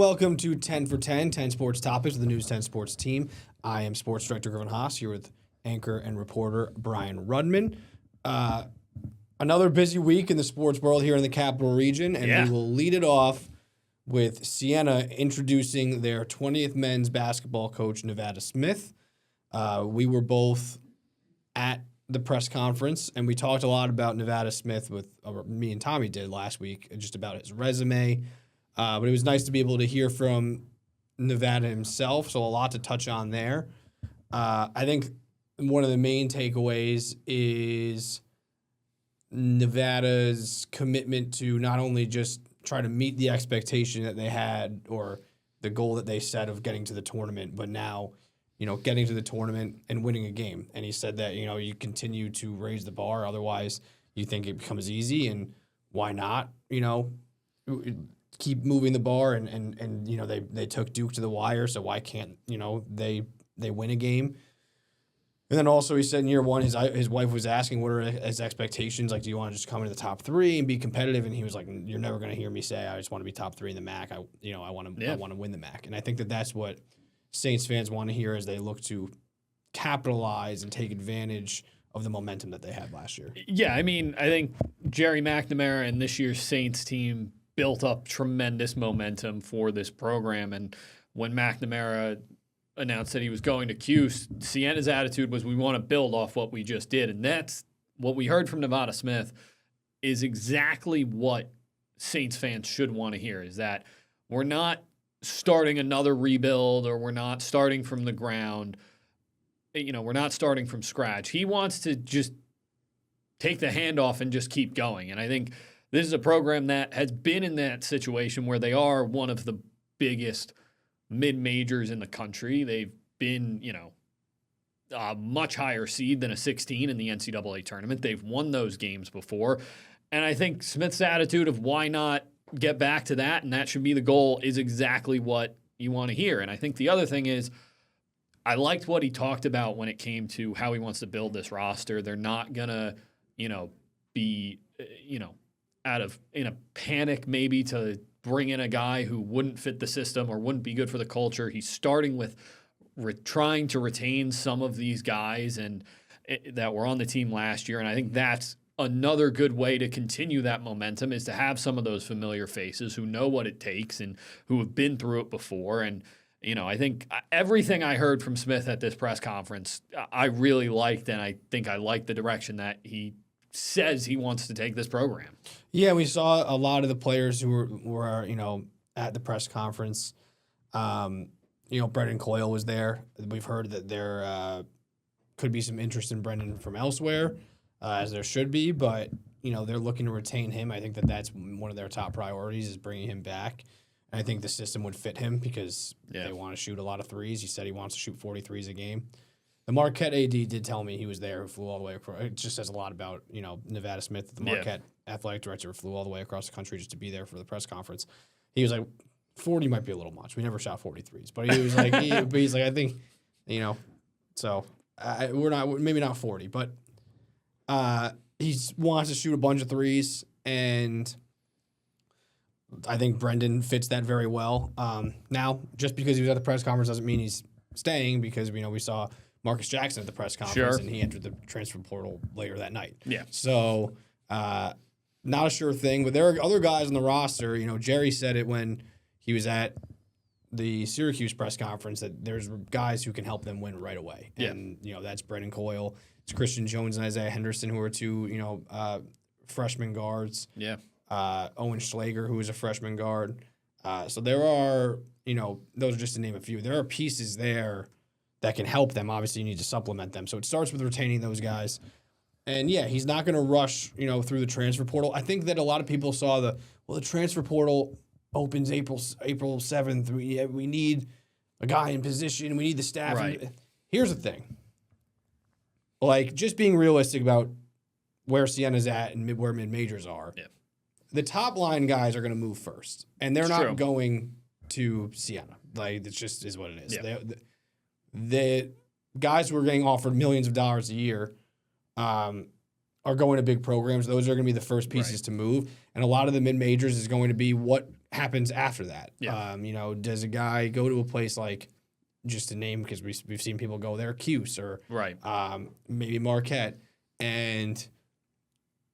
welcome to 10 for 10, 10 sports topics of the News 10 Sports team. I am Sports Director Griffin Haas here with anchor and reporter Brian Rudman. Another busy week in the sports world here in the Capital Region, and we will lead it off with Siena introducing their 20th men's basketball coach, Nevada Smith. We were both at the press conference, and we talked a lot about Nevada Smith with me and Tommy did last week, just about his resume. But it was nice to be able to hear from Nevada himself, so a lot to touch on there. I think one of the main takeaways is Nevada's commitment to not only just try to meet the expectation that they had or the goal that they set of getting to the tournament, but now, getting to the tournament and winning a game. And he said that, you continue to raise the bar, otherwise you think it becomes easy, and why not, keep moving the bar and they took Duke to the wire, so why can't they win a game? And then also he said in year one his wife was asking what are his expectations, like, do you want to just come into the top three and be competitive? And he was like, you're never going to hear me say I just want to be top three in the MAC. I want to win the MAC. And I think that's what Saints fans want to hear as they look to capitalize and take advantage of the momentum that they had last year. Yeah, I think Jerry McNamara and this year's Saints team built up tremendous momentum for this program. And when McNamara announced that he was going to Cuse, Siena's attitude was we want to build off what we just did. And that's what we heard from Nevada Smith is exactly what Saints fans should want to hear, is that we're not starting another rebuild or we're not starting from the ground. We're not starting from scratch. He wants to just take the handoff and just keep going. And I think this is a program that has been in that situation where they are one of the biggest mid-majors in the country. They've been, a much higher seed than a 16 in the NCAA tournament. They've won those games before. And I think Smith's attitude of why not get back to that, and that should be the goal, is exactly what you want to hear. And I think the other thing is, I liked what he talked about when it came to how he wants to build this roster. They're not going to, be, in a panic maybe to bring in a guy who wouldn't fit the system or wouldn't be good for the culture. He's starting with trying to retain some of these guys that were on the team last year. And I think that's another good way to continue that momentum, is to have some of those familiar faces who know what it takes and who have been through it before. And, I think everything I heard from Smith at this press conference, I really liked, and I think I liked the direction that he says he wants to take this program. Yeah, we saw a lot of the players who were at the press conference. Brendan Coyle was there. We've heard that there could be some interest in Brendan from elsewhere, as there should be, but they're looking to retain him. I think that's one of their top priorities, is bringing him back. And I think the system would fit him because they want to shoot a lot of threes. He said he wants to shoot 40 threes a game. The Marquette AD did tell me he was there, who flew all the way across. It just says a lot about, Nevada Smith, the Marquette athletic director, flew all the way across the country just to be there for the press conference. He was like, 40 might be a little much. We never shot 43s. But he was like, I think, so we're not, maybe not 40, but he wants to shoot a bunch of threes, and I think Brendan fits that very well. Now, just because he was at the press conference doesn't mean he's staying, because we saw Marcus Jackson at the press conference, and he entered the transfer portal later that night. Yeah. So, not a sure thing, but there are other guys on the roster. Jerry said it when he was at the Syracuse press conference, that there's guys who can help them win right away. Yeah. And, that's Brendan Coyle. It's Christian Jones and Isaiah Henderson, who are two, freshman guards. Yeah. Owen Schlager, who is a freshman guard. So there are, those are just to name a few. There are pieces there that can help them. Obviously, you need to supplement them. So it starts with retaining those guys. And, he's not going to rush, through the transfer portal. I think that a lot of people saw the transfer portal opens April 7th. We need a guy in position. We need the staff. Right. Here's the thing. Just being realistic about where Siena's at and where mid-majors are. Yeah. The top line guys are going to move first, and they're not going to Siena. It just is what it is. Yeah. The guys who are getting offered millions of dollars a year are going to big programs, those are going to be the first pieces to move. And a lot of the mid-majors is going to be what happens after that. Yeah. Does a guy go to a place like, just to name, because we've seen people go there, Cuse or maybe Marquette, and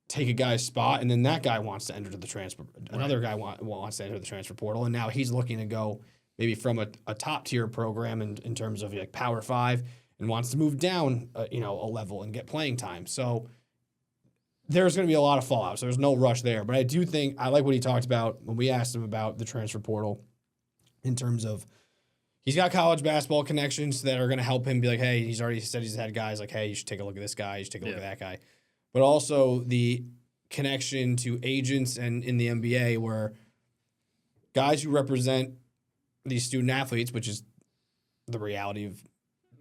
take a guy's spot, and then that guy wants to enter the transfer. Another guy wants to enter the transfer portal, and now he's looking to go maybe from a top-tier program in terms of like Power 5 and wants to move down a level and get playing time. So there's going to be a lot of fallout, so there's no rush there. But I do think, I like what he talked about when we asked him about the transfer portal in terms of he's got college basketball connections that are going to help him be like, hey, he's already said he's had guys like, hey, you should take a look at this guy, you should take a look at that guy. But also the connection to agents and in the NBA where guys who represent these student athletes, which is the reality of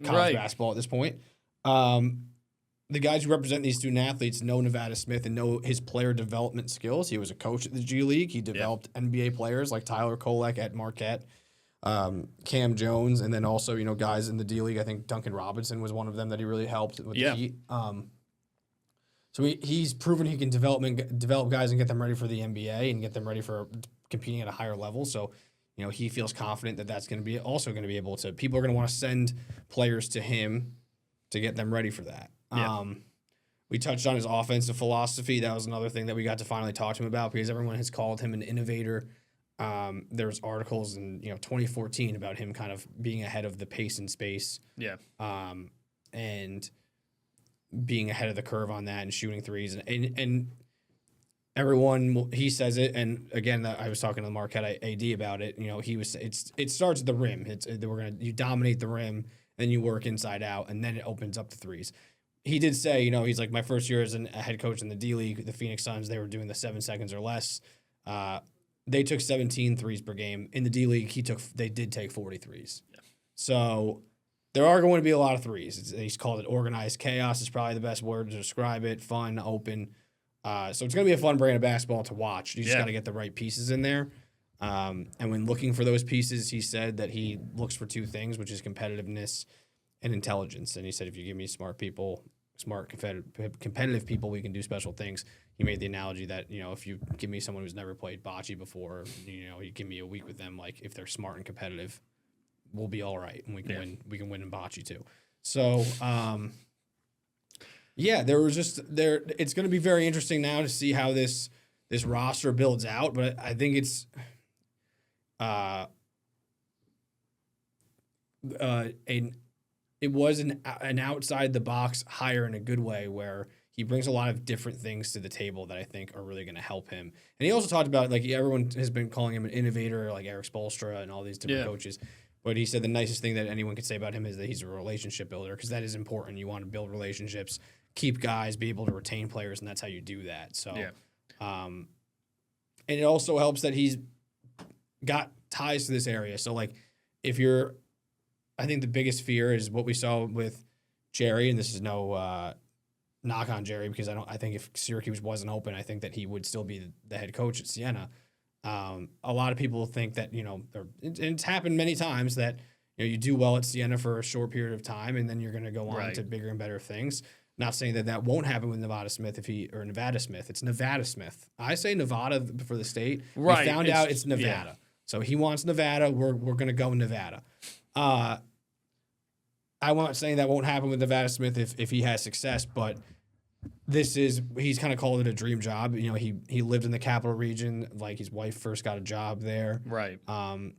college basketball at this point, the guys who represent these student athletes know Nevada Smith and know his player development skills. He was a coach at the G League. He developed NBA players like Tyler Kolek at Marquette, Cam Jones, and then also, guys in the D League. I think Duncan Robinson was one of them that he really helped with the Heat. So he's proven he can develop guys and get them ready for the NBA and get them ready for competing at a higher level. So, he feels confident that that's going to be also going to be able to, people are going to want to send players to him to get them ready for that. Yeah. We touched on his offensive philosophy. That was another thing that we got to finally talk to him about because everyone has called him an innovator. There's articles in 2014 about him kind of being ahead of the pace and space. Yeah. And being ahead of the curve on that and shooting threes and everyone, he says it. And again, I was talking to Marquette AD about it. It starts at the rim. You dominate the rim, then you work inside out, and then it opens up the threes. He did say, he's like, my first year as a head coach in the D League, the Phoenix Suns, they were doing the 7 seconds or less. They took 17 threes per game. In the D League, they did take 40 threes. Yeah. So there are going to be a lot of threes. He's called it organized chaos is probably the best word to describe it. Fun, open. So it's going to be a fun brand of basketball to watch. You just got to get the right pieces in there. And when looking for those pieces, he said that he looks for 2 things, which is competitiveness and intelligence. And he said, if you give me smart people, competitive people, we can do special things. He made the analogy that, if you give me someone who's never played bocce before, you give me a week with them, like if they're smart and competitive, we'll be all right. And we can win. We can win in bocce too. So, it's going to be very interesting now to see how this roster builds out. But I think it's it was an outside the box hire in a good way where he brings a lot of different things to the table that I think are really going to help him. And he also talked about, like, everyone has been calling him an innovator, like Eric Spoelstra and all these different coaches. But he said the nicest thing that anyone could say about him is that he's a relationship builder, because that is important. You want to build relationships, keep guys, be able to retain players, and that's how you do that. So, and it also helps that he's got ties to this area. So, like, I think the biggest fear is what we saw with Jerry, and this is no knock on Jerry, because I think if Syracuse wasn't open, I think that he would still be the head coach at Siena. A lot of people think that, it's happened many times that, you do well at Siena for a short period of time, and then you're going to go on to bigger and better things. Not saying that won't happen with Nevada Smith Nevada Smith. It's Nevada Smith. I say Nevada for the state. Right. We found out it's Nevada. Yeah. So he wants Nevada. We're going to go Nevada. I'm not saying that won't happen with Nevada Smith if he has success, but he's kind of called it a dream job. He lived in the capital region, like his wife first got a job there. Right. And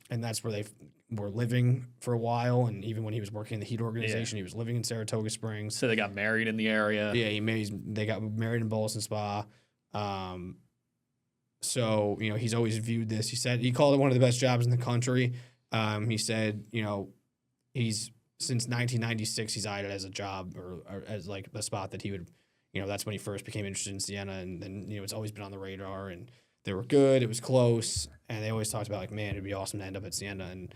that's where they were living for a while. And even when he was working in the Heat organization, he was living in Saratoga Springs. So they got married in the area. Yeah, they got married in Bolson Spa. So, he's always viewed this. He called it one of the best jobs in the country. He said, he's since 1996, he's eyed it as a job or as like a spot that he would, that's when he first became interested in Siena. And then, it's always been on the radar, and they were good. It was close. And they always talked about, like, man, it'd be awesome to end up at Siena. And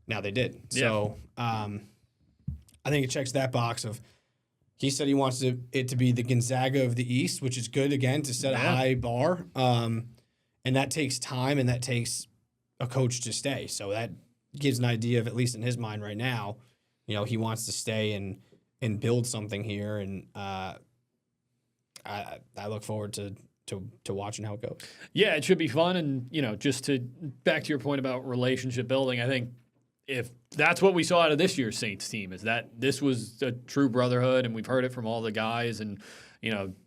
now they did. Yeah. So I think it checks that box of, he said he wants it to be the Gonzaga of the East, which is good, again, to set a high bar. And that takes time, and that takes a coach to stay. So that gives an idea of, at least in his mind right now, he wants to stay and build something here. And I look forward to watching how it goes. Yeah, it should be fun. And, just to back to your point about relationship building, I think if that's what we saw out of this year's Saints team, is that this was a true brotherhood, and we've heard it from all the guys, and,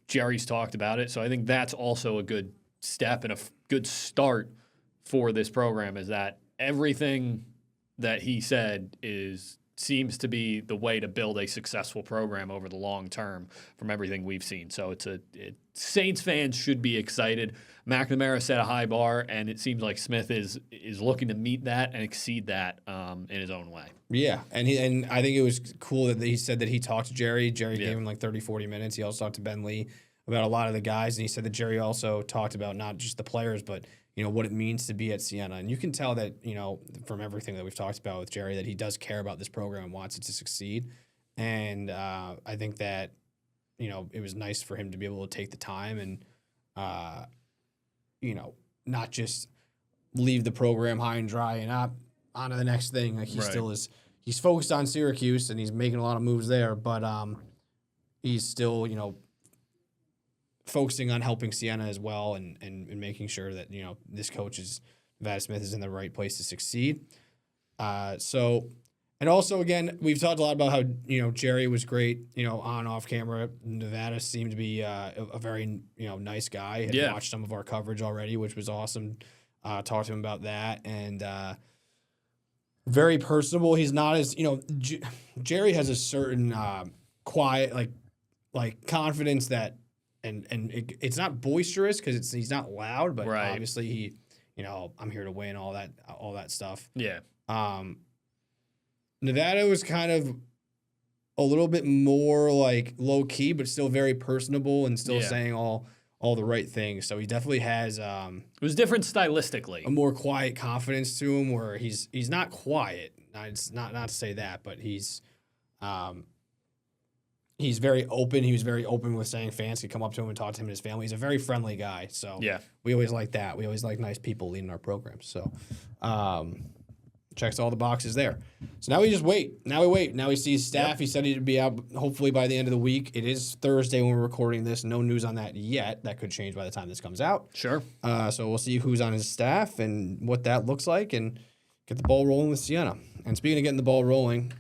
Jerry's talked about it. So I think that's also a good step and a good start for this program, is that everything that he said seems to be the way to build a successful program over the long term from everything we've seen. So Saints fans should be excited. McNamara set a high bar, and it seems like Smith is looking to meet that and exceed that in his own way. Yeah, and I think it was cool that he said that he talked to Jerry. Jerry gave him like 30, 40 minutes. He also talked to Ben Lee about a lot of the guys, and he said that Jerry also talked about not just the players, but what it means to be at Siena. And you can tell that, from everything that we've talked about with Jerry, that he does care about this program and wants it to succeed. And I think that, it was nice for him to be able to take the time and, not just leave the program high and dry and on to the next thing. Like he still is, he's focused on Syracuse and he's making a lot of moves there, but he's still, focusing on helping Siena as well and making sure that, this coach Vat Smith is in the right place to succeed. And also, again, we've talked a lot about how, Jerry was great, on and off camera. Nevada seemed to be a very, nice guy. I watched some of our coverage already, which was awesome. Talked to him about that. And very personable. He's not as, Jerry has a certain quiet, like confidence that, and it's not boisterous because he's not loud, but obviously he, I'm here to win, all that stuff. Yeah. Nevada was kind of a little bit more like low key, but still very personable and still saying all the right things. So he definitely has it was different stylistically. A more quiet confidence to him, where he's not quiet. It's not to say that, but he's very open. He was very open with saying fans could come up to him and talk to him and his family. He's a very friendly guy. So we always like that. We always like nice people leading our programs. So checks all the boxes there. So now we just wait. Now we wait. Now he sees staff. He said he'd be out hopefully by the end of the week. It is Thursday when we're recording this. No news on that yet. That could change by the time this comes out. Sure. So we'll see who's on his staff and what that looks like and get the ball rolling with Siena. And speaking of getting the ball rolling,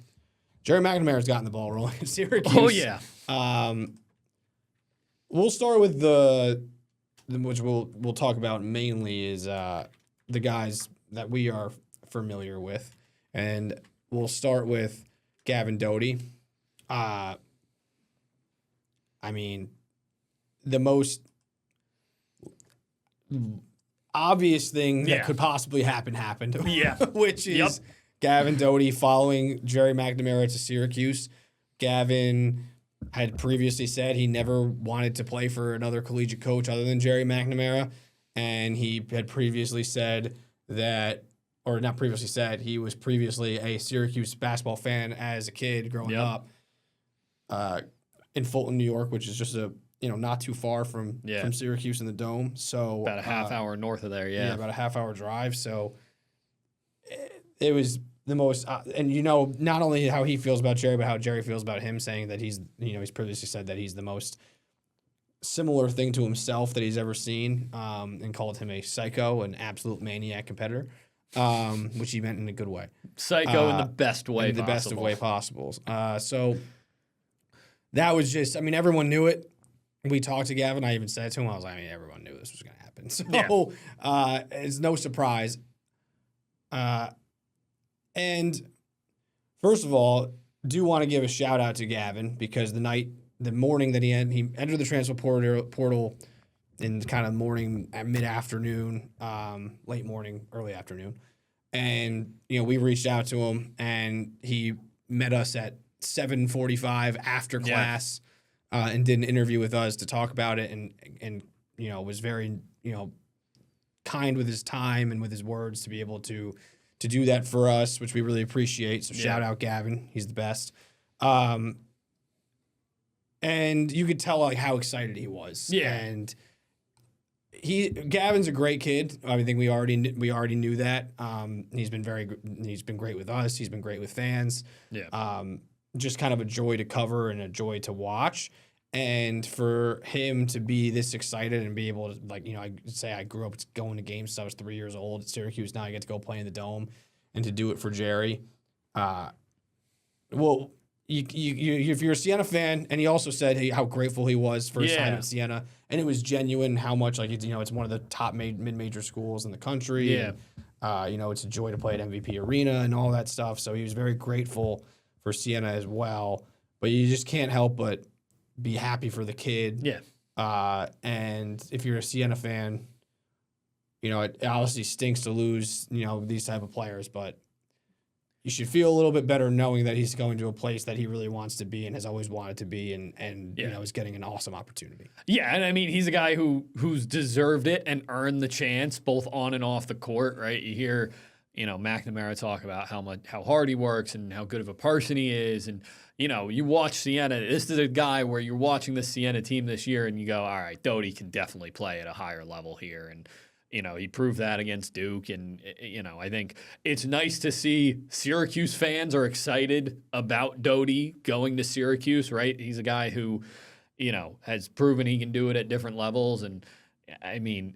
Jerry McNamara's gotten the ball rolling in Syracuse. Oh, yeah. We'll start with which we'll talk about mainly is the guys that we are familiar with. And we'll start with Gavin Doty. I mean, the most obvious thing that could possibly happen happened. Yeah. Which is Gavin Doty following Jerry McNamara to Syracuse. Gavin had previously said he never wanted to play for another collegiate coach other than Jerry McNamara. And he had previously said that, or not previously said, he was previously a Syracuse basketball fan as a kid growing up in Fulton, New York, which is just not too far from Syracuse in the Dome. So about a half hour north of there, about a half hour drive. So it was the most, and not only how he feels about Jerry, but how Jerry feels about him, saying that he's previously said that he's the most similar thing to himself that he's ever seen, and called him a psycho, an absolute maniac competitor, which he meant in a good way. Psycho in the best way possible. In the best of way possible. So that was just, everyone knew it. We talked to Gavin. I even said to him, I was like, everyone knew this was going to happen. So it's no surprise. And first of all, do want to give a shout out to Gavin because the morning that he entered the transfer portal in kind of morning, mid-afternoon, late morning, early afternoon. And, we reached out to him and he met us at 7:45 after class and did an interview with us to talk about it and was very, kind with his time and with his words to be able to do that for us, which we really appreciate. So shout out Gavin. He's the best. And you could tell how excited he was. Yeah. And Gavin's a great kid. I think we already knew that. He's been great with us. He's been great with fans. Yeah. Just kind of a joy to cover and a joy to watch. And for him to be this excited and be able to, like, I say I grew up going to games since I was 3 years old at Syracuse. Now I get to go play in the Dome, and to do it for Jerry. Well, if you're a Siena fan, and he also said how grateful he was for his time at Siena, and it was genuine how much, like, it's one of the top mid-major schools in the country. Yeah. And, it's a joy to play at MVP Arena and all that stuff. So he was very grateful for Siena as well. But you just can't help but be happy for the kid. Yeah. And if you're a Siena fan, it obviously stinks to lose, these type of players, but you should feel a little bit better knowing that he's going to a place that he really wants to be and has always wanted to be, and is getting an awesome opportunity. Yeah, and I mean, he's a guy who's deserved it and earned the chance both on and off the court, right? You hear, McNamara talk about how hard he works and how good of a person he is, and you watch Siena. This is a guy where you're watching the Siena team this year, and you go, all right, Doty can definitely play at a higher level here, and he proved that against Duke, and I think it's nice to see Syracuse fans are excited about Doty going to Syracuse, right? He's a guy who, has proven he can do it at different levels, and I mean,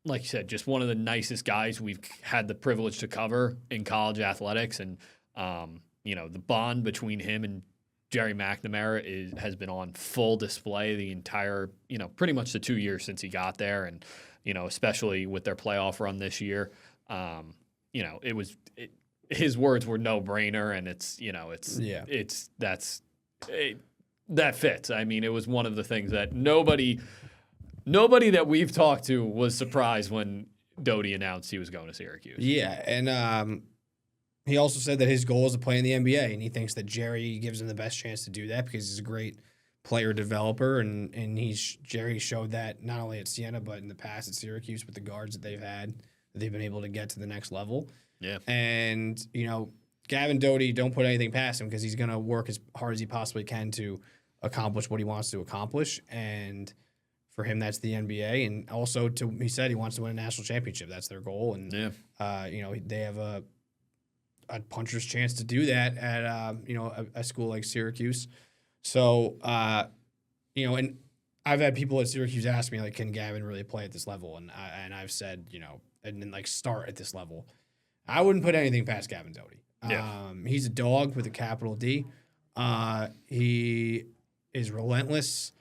like you said, just one of the nicest guys we've had the privilege to cover in college athletics, and the bond between him and Jerry McNamara has been on full display the entire, pretty much the 2 years since he got there, and especially with their playoff run this year. His words were no brainer, and that fits. I mean, it was one of the things that nobody that we've talked to was surprised when Doty announced he was going to Syracuse. Yeah, and he also said that his goal is to play in the NBA, and he thinks that Jerry gives him the best chance to do that because he's a great player developer, and Jerry showed that not only at Siena but in the past at Syracuse with the guards that they've had, that they've been able to get to the next level. Yeah. And Gavin Doty, don't put anything past him because he's going to work as hard as he possibly can to accomplish what he wants to accomplish, and for him that's the NBA, and also he said he wants to win a national championship. That's their goal, and they have a puncher's chance to do that at a school like Syracuse. So, and I've had people at Syracuse ask me, like, can Gavin really play at this level? And I've said, and then, like, start at this level. I wouldn't put anything past Gavin Doty. Yeah. He's a dog with a capital D. He is relentless.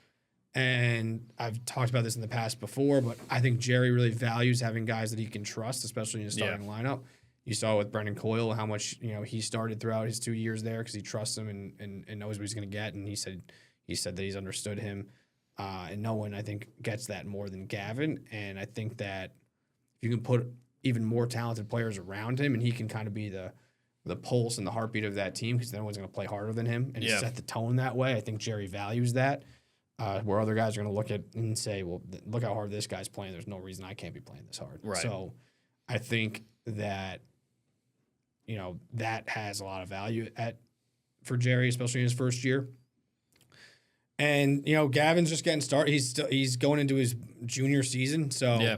And I've talked about this in the past before, but I think Jerry really values having guys that he can trust, especially in a starting lineup. You saw with Brendan Coyle how much he started throughout his 2 years there because he trusts him and knows what he's going to get. And he said that he's understood him, and no one I think gets that more than Gavin. And I think that if you can put even more talented players around him, and he can kind of be the pulse and the heartbeat of that team because no one's going to play harder than him and set the tone that way. I think Jerry values that. Where other guys are going to look at and say, well, look how hard this guy's playing. There's no reason I can't be playing this hard. Right. So I think that that has a lot of value for Jerry, especially in his first year. And Gavin's just getting started. He's going into his junior season, so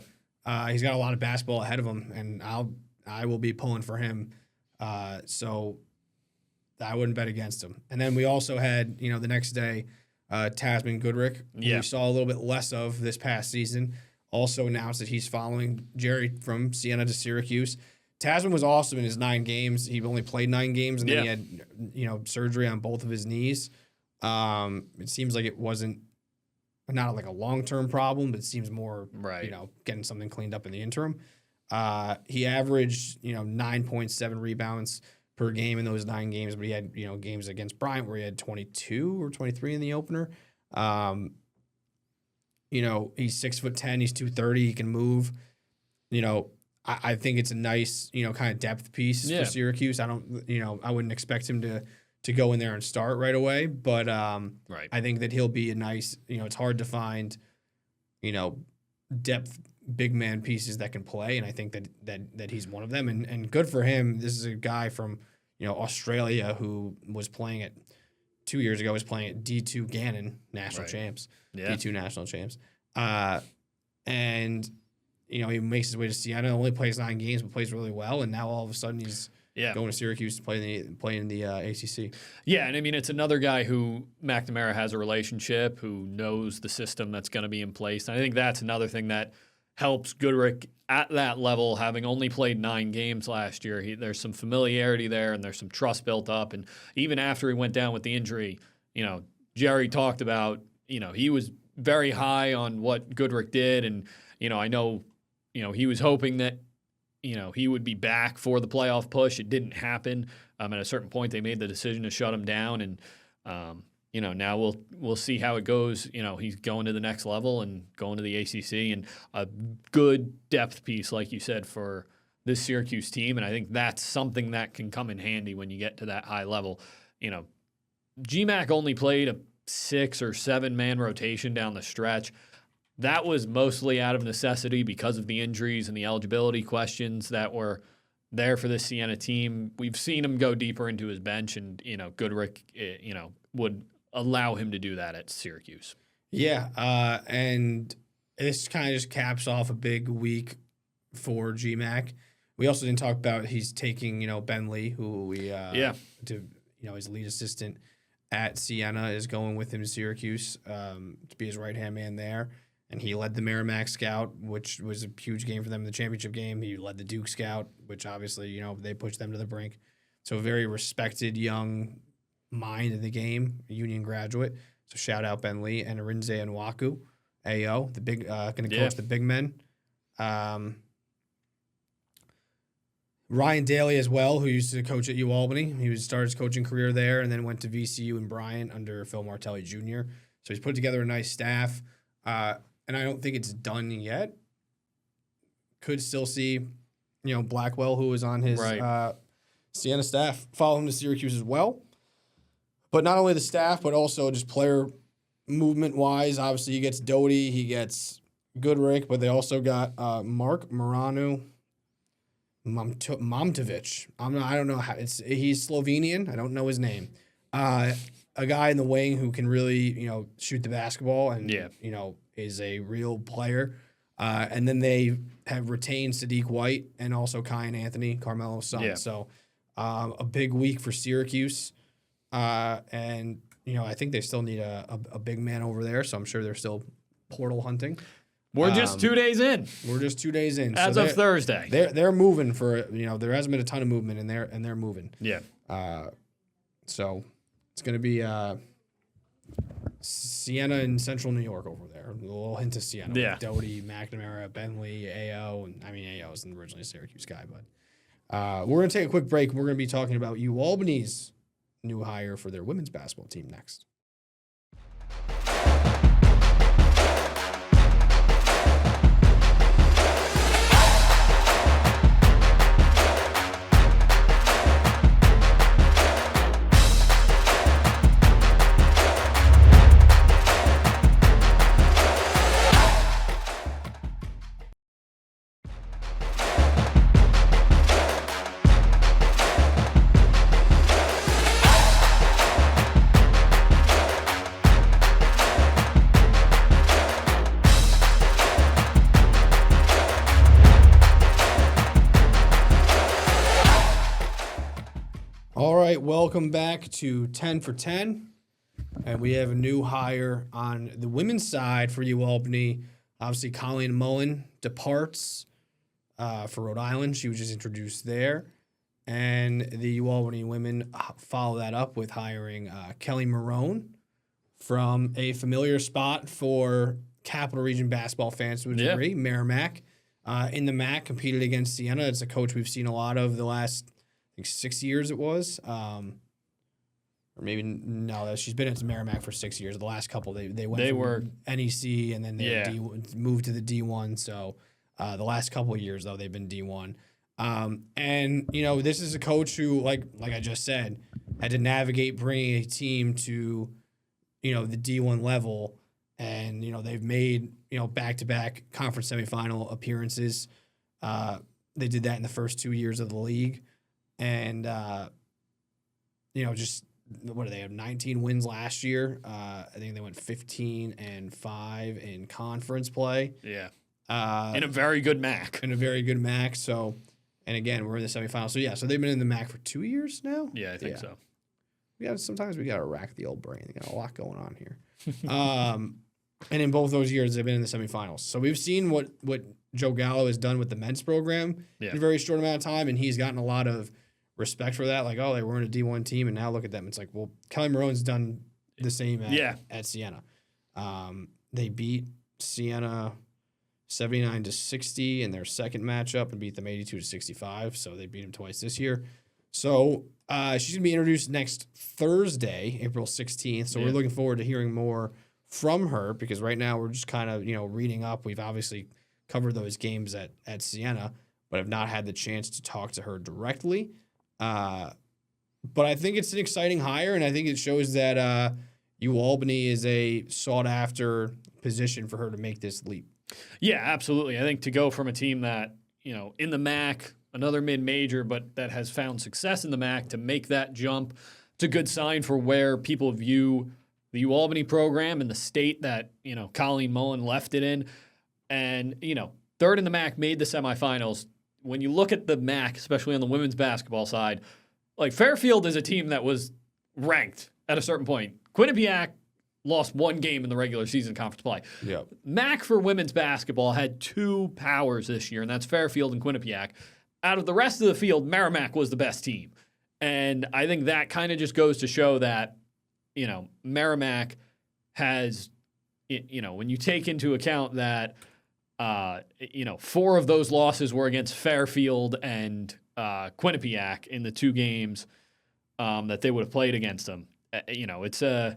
he's got a lot of basketball ahead of him, and I will be pulling for him. So I wouldn't bet against him. And then we also had the next day, Tasman Goodrick, who we saw a little bit less of this past season, also announced that he's following Jerry from Siena to Syracuse. Tasman was awesome in his 9 games. He only played 9 games, and then he had, surgery on both of his knees. It seems like it wasn't not like a long-term problem, but it seems more, getting something cleaned up in the interim. He averaged, 9.7 rebounds per game in those 9 games, but he had, games against Bryant where he had 22 or 23 in the opener. He's 6'10", he's 230, he can move. I think it's a nice, kind of depth piece for Syracuse. I wouldn't expect him to go in there and start right away, but I think that he'll be a nice, it's hard to find, depth big man pieces that can play, and I think that he's one of them, and good for him. This is a guy from, Australia who was playing at 2 years ago, was playing at D2 Gannon national champs, D2 national champs. And he makes his way to Siena, only plays 9 games, but plays really well. And now all of a sudden he's going to Syracuse to play in the ACC. Yeah, and I mean, it's another guy who McNamara has a relationship, who knows the system that's going to be in place. And I think that's another thing that helps Goodrick at that level, having only played 9 games last year. There's some familiarity there, and there's some trust built up. And even after he went down with the injury, Jerry talked about, he was very high on what Goodrick did. And, I know, he was hoping that, he would be back for the playoff push. It didn't happen. At a certain point, they made the decision to shut him down. And, now we'll see how it goes. He's going to the next level and going to the ACC, and a good depth piece, like you said, for this Syracuse team. And I think that's something that can come in handy when you get to that high level. GMAC only played a 6 or 7 man rotation down the stretch. That was mostly out of necessity because of the injuries and the eligibility questions that were there for this Siena team. We've seen him go deeper into his bench, and Goodrick, would allow him to do that at Syracuse. Yeah, and this kind of just caps off a big week for GMAC. We also didn't talk about he's taking Ben Lee, who we his lead assistant at Siena is going with him to Syracuse to be his right-hand man there. And he led the Merrimack Scout, which was a huge game for them in the championship game. He led the Duke Scout, which obviously, they pushed them to the brink. So a very respected young mind in the game, a Union graduate. So shout out Ben Lee and Arinze Nwaku, AO, the big going to coach the big men. Ryan Daly as well, who used to coach at UAlbany. He started his coaching career there and then went to VCU in Bryant under Phil Martelli Jr. So he's put together a nice staff. And I don't think it's done yet. Could still see, Blackwell, who was on his Siena staff, follow him to Syracuse as well. But not only the staff, but also just player movement-wise. Obviously, he gets Doty, he gets Goodrick, but they also got Mark Moranu Momtovic. I don't know how he's Slovenian. I don't know his name. A guy in the wing who can really, shoot the basketball and is a real player. And then they have retained Sadiq White and also Kyan Anthony, Carmelo's son. Yeah. So a big week for Syracuse. And I think they still need a big man over there. So I'm sure they're still portal hunting. We're just 2 days in. We're just 2 days in. As of Thursday. They're moving for there hasn't been a ton of movement and they're moving. Yeah. So it's gonna be Siena in central New York over there. A little hint of Siena. Yeah. With Doty, McNamara, Bentley, AO, and AO is originally a Syracuse guy, but we're gonna take a quick break. We're gonna be talking about UAlbany's new hire for their women's basketball team next. All right, welcome back to 10 for 10. And we have a new hire on the women's side for UAlbany. Obviously, Colleen Mullen departs for Rhode Island. She was just introduced there. And the UAlbany women follow that up with hiring Kelly Marone from a familiar spot for Capital Region basketball fans to a degree, Merrimack. In the MAC, competed against Siena. It's a coach we've seen a lot of the last 6 years it was. Or maybe no, she's been at Merrimack for 6 years. The last couple they were NEC and then they moved to the D1. So the last couple of years though they've been D1. And this is a coach who like I just said had to navigate bringing a team to the D1 level, and they've made back-to-back conference semifinal appearances. They did that in the first 2 years of the league. And, just what do they have? 19 wins last year. I think they went 15-5 in conference play. Yeah. In a very good MAC. So, And again, we're in the semifinals. So, yeah, so they've been in the MAC for 2 years now? Yeah, I think so. Sometimes we got to rack the old brain. We got a lot going on here. And in both those years, they've been in the semifinals. So we've seen what Joe Gallo has done with the men's program in a very short amount of time, and he's gotten a lot of respect for that. Like, oh, they weren't a D1 team, and now look at them. It's like, well, Kelly Marone's done the same at Siena. They beat Siena 79-60 in their second matchup and beat them 82-65. So they beat them twice this year. So she's going to be introduced next Thursday, April 16th. So we're looking forward to hearing more from her, because right now we're just kind of, reading up. We've obviously covered those games at Siena, but have not had the chance to talk to her directly. But I think it's an exciting hire, and I think it shows that UAlbany is a sought-after position for her to make this leap. Yeah, absolutely. I think to go from a team that, in the MAC, another mid-major, but that has found success in the MAC, to make that jump, it's a good sign for where people view the UAlbany program and the state that, Colleen Mullen left it in. And, third in the MAC, made the semifinals. When you look at the MAC, especially on the women's basketball side, like Fairfield is a team that was ranked at a certain point. Quinnipiac lost one game in the regular season conference play. Yep. MAC for women's basketball had two powers this year, and that's Fairfield and Quinnipiac. Out of the rest of the field, Merrimack was the best team. And I think that kind of just goes to show that, Merrimack has, when you take into account that, 4 of those losses were against Fairfield and Quinnipiac in the 2 games that they would have played against them. It's an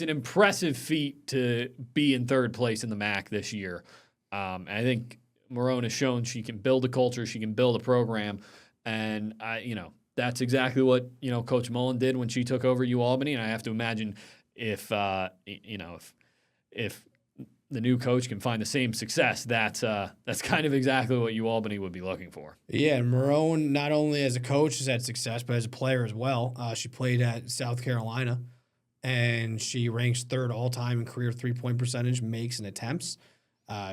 impressive feat to be in third place in the MAC this year. And I think Marone has shown she can build a culture, she can build a program, and that's exactly what Coach Mullen did when she took over UAlbany. And I have to imagine if the new coach can find the same success, that's kind of exactly what UAlbany would be looking for. Yeah, and Marone, not only as a coach has had success, but as a player as well. She played at South Carolina, and she ranks 3rd all-time in career three-point percentage, makes, and attempts.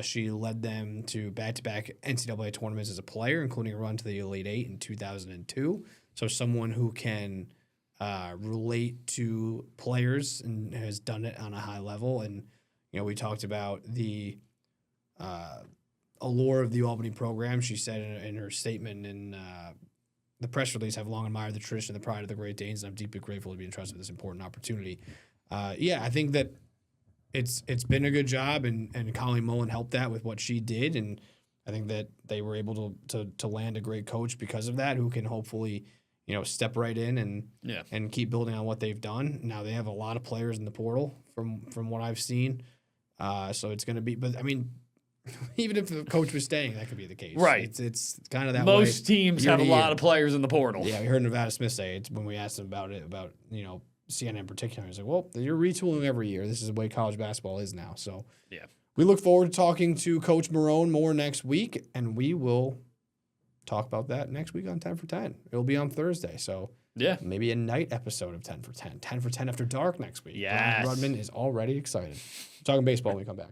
She led them to back-to-back NCAA tournaments as a player, including a run to the Elite Eight in 2002. So someone who can relate to players and has done it on a high level. And, we talked about the allure of the UAlbany program. She said in her statement in the press release, "I've long admired the tradition and the pride of the Great Danes, and I'm deeply grateful to be entrusted with this important opportunity." I think that it's been a good job, and Colleen Mullen helped that with what she did, and I think that they were able to land a great coach because of that, who can hopefully step right in and keep building on what they've done. Now they have a lot of players in the portal from what I've seen, so it's going to be. But I mean, even if the coach was staying, that could be the case. Right. It's kind of that Most way teams have a lot of players in the portal. Yeah, we heard Nevada Smith say it when we asked him about Siena in particular. He's like, well, you're retooling every year. This is the way college basketball is now. So yeah, we look forward to talking to Coach Marone more next week, and we will talk about that next week on 10 for 10. It'll be on Thursday, so yeah, maybe a night episode of 10 for 10. 10 for 10 after dark next week. Yes. Rudman is already excited. We're talking baseball when we come back.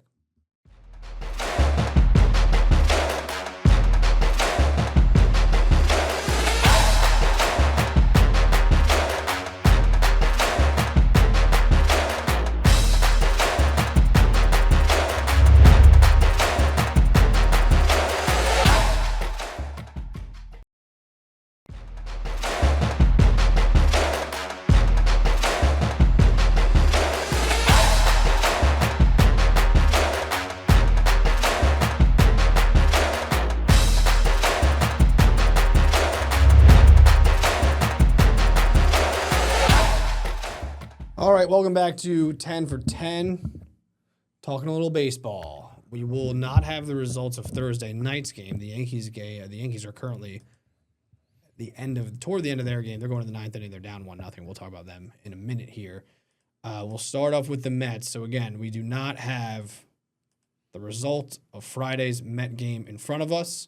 All right, welcome back to 10 for 10, talking a little baseball. We will not have the results of Thursday night's game. The Yankees are currently toward the end of their game. They're going to the 9th inning. They're down 1-0. We'll talk about them in a minute here. We'll start off with the Mets. So again, we do not have the result of Friday's Met game in front of us.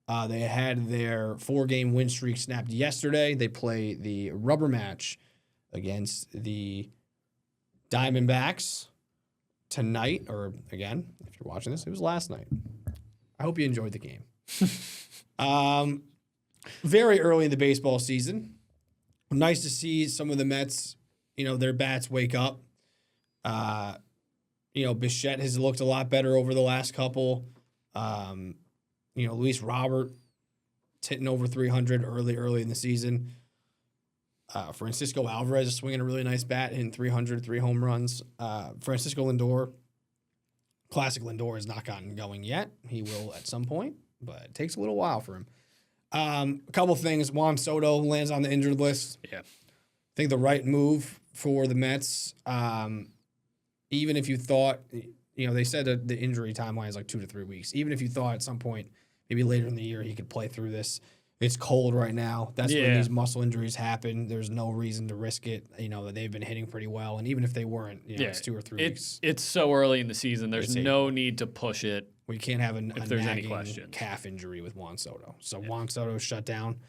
They had their 4-game win streak snapped yesterday. They play the rubber match against the Diamondbacks tonight, or again, if you're watching this, it was last night. I hope you enjoyed the game. Very early in the baseball season. Nice to see some of the Mets, their bats wake up. Bichette has looked a lot better over the last couple. Luis Robert hitting over 300 early in the season. Francisco Alvarez is swinging a really nice bat, hitting 300, 3 home runs. Francisco Lindor, classic Lindor, has not gotten going yet. He will at some point, but it takes a little while for him. A couple things. Juan Soto lands on the injured list. Yeah. I think the right move for the Mets. Even if you thought, they said that the injury timeline is like 2 to 3 weeks. Even if you thought at some point, maybe later in the year, he could play through this. It's cold right now. That's when these muscle injuries happen. There's no reason to risk it. They've been hitting pretty well. And even if they weren't, it's 2 or 3 weeks. It's so early in the season. There's no need to push it. We can't have a nagging calf injury with Juan Soto. So Juan Soto shut down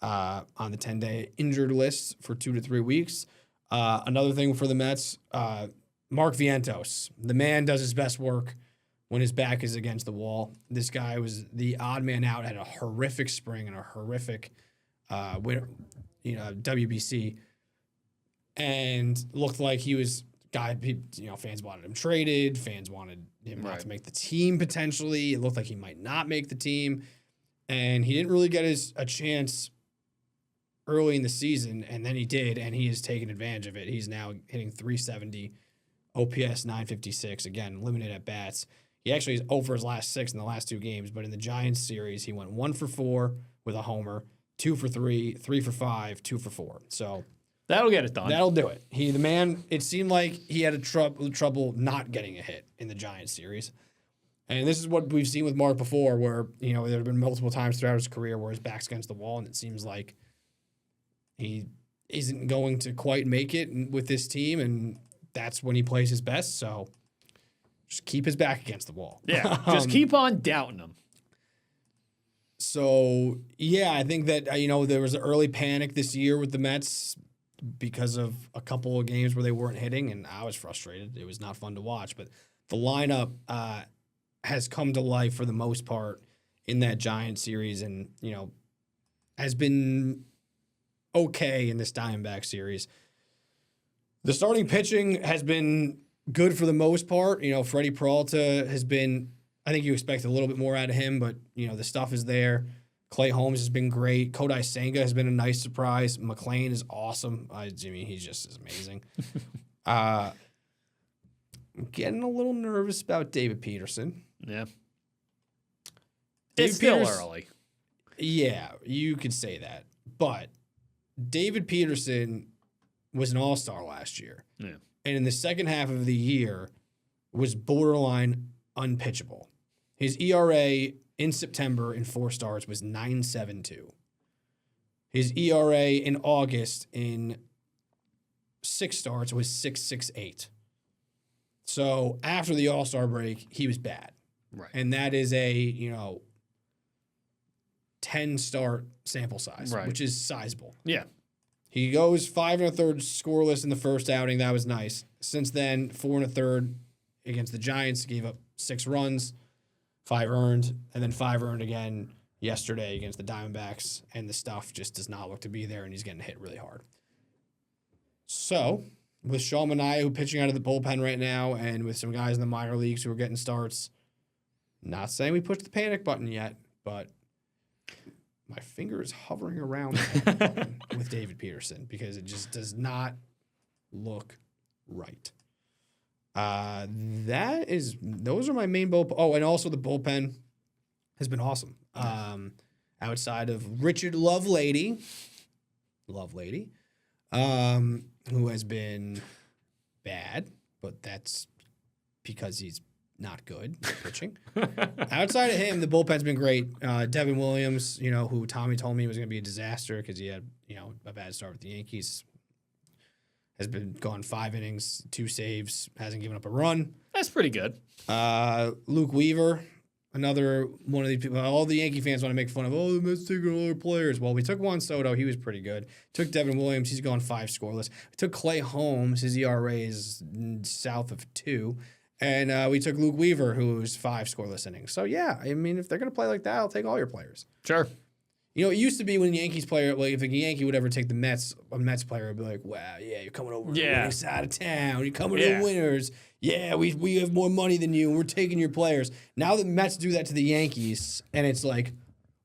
on the 10-day injured list for 2 to 3 weeks. Another thing for the Mets, Mark Vientos. The man does his best work when his back is against the wall. This guy was the odd man out, had a horrific spring and a horrific WBC, and looked like he was fans wanted him traded. Fans wanted him not to make the team potentially. It looked like he might not make the team, and he didn't really get a chance early in the season, and then he did, and he has taken advantage of it. He's now hitting 370, OPS 956, again, limited at bats. He actually is over his last 6 in the last 2 games, but in the Giants series, he went 1 for 4 with a homer, 2 for 3, 3 for 5, 2 for 4. So that'll get it done. That'll do it. The man, it seemed like he had trouble not getting a hit in the Giants series. And this is what we've seen with Mark before, where, there have been multiple times throughout his career where his back's against the wall, and it seems like he isn't going to quite make it with this team, and that's when he plays his best. So just keep his back against the wall. Yeah, just keep on doubting him. So, I think that, there was an early panic this year with the Mets because of a couple of games where they weren't hitting, and I was frustrated. It was not fun to watch. But the lineup has come to life for the most part in that Giant series and, has been okay in this Diamondback series. The starting pitching has been good for the most part. Freddie Peralta has been, I think you expect a little bit more out of him, but, the stuff is there. Clay Holmes has been great. Kodai Senga has been a nice surprise. McClain is awesome. He just is amazing. I'm getting a little nervous about David Peterson. Yeah. It's still early. Yeah, you could say that. But David Peterson was an all-star last year. Yeah. And in the second half of the year was borderline unpitchable. His ERA in September in 4 starts was 9.72. His ERA in August in 6 starts was 6.68. So after the All-Star break, he was bad. Right. And that is a, 10-start sample size, which is sizable. Yeah. He goes 5 1/3 scoreless in the first outing. That was nice. Since then, 4 1/3 against the Giants, gave up 6 runs, 5 earned, and then 5 earned again yesterday against the Diamondbacks, and the stuff just does not look to be there, and he's getting hit really hard. So, with Sean Manaea, who pitching out of the bullpen right now, and with some guys in the minor leagues who are getting starts, not saying we pushed the panic button yet, but my finger is hovering around the panic button with David Peterson because it just does not look right. Those are my main bullpen. Oh, and also the bullpen has been awesome. Outside of Richard Lovelady, who has been bad, but that's because he's not good at pitching. Outside of him, the bullpen's been great. Devin Williams, who Tommy told me was going to be a disaster because he had, a bad start with the Yankees, has been gone 5 innings, 2 saves, hasn't given up a run. That's pretty good. Luke Weaver, another one of these people. All the Yankee fans want to make fun of, the Mets taking all their players. Well, we took Juan Soto. He was pretty good. Took Devin Williams. He's gone 5 scoreless. We took Clay Holmes. His ERA is south of 2. And we took Luke Weaver, who was 5 scoreless innings. So, yeah, I mean, if they're going to play like that, I'll take all your players. Sure. You know, it used to be when Yankees player, like if a Yankee would ever take the Mets, a Mets player would be like, wow, yeah, you're coming over to the winning side of town. You're coming to the winners. Yeah, we have more money than you, and we're taking your players. Now the Mets do that to the Yankees, and it's like,